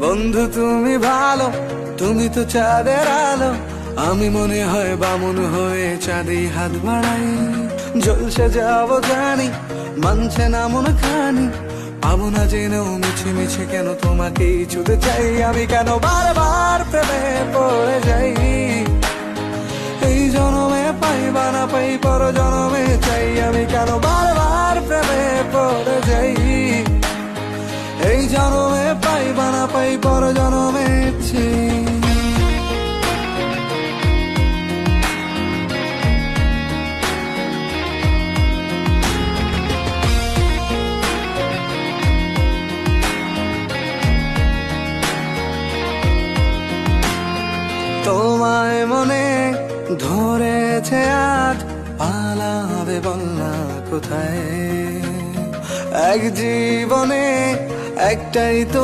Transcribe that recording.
বন্ধু তুমি ভালো, তুমি তো চাঁদের আলো, আমি মনে হয় বামুন হয়ে চাঁদে হাত বাড়াই। ঝলসে যাবো জানি, মানছে না মন খানি, পাবো না জেনেও মিছে মিছে কেন তোমাকেই ছুতে চাই। আমি কেন বারবার প্রেমে পড়ে যাই, এই জনমে পাই বা না পাই পর জনমে চাই। আমি কেন বারবার প্রেমে পড়ে যাই, এই জনমে পাই বা না পাই পর জনমে চাই। তোমায় মনে ধরেছে আজ, পালাবে বলনা কোথায়? এক জীবনে একটাই তো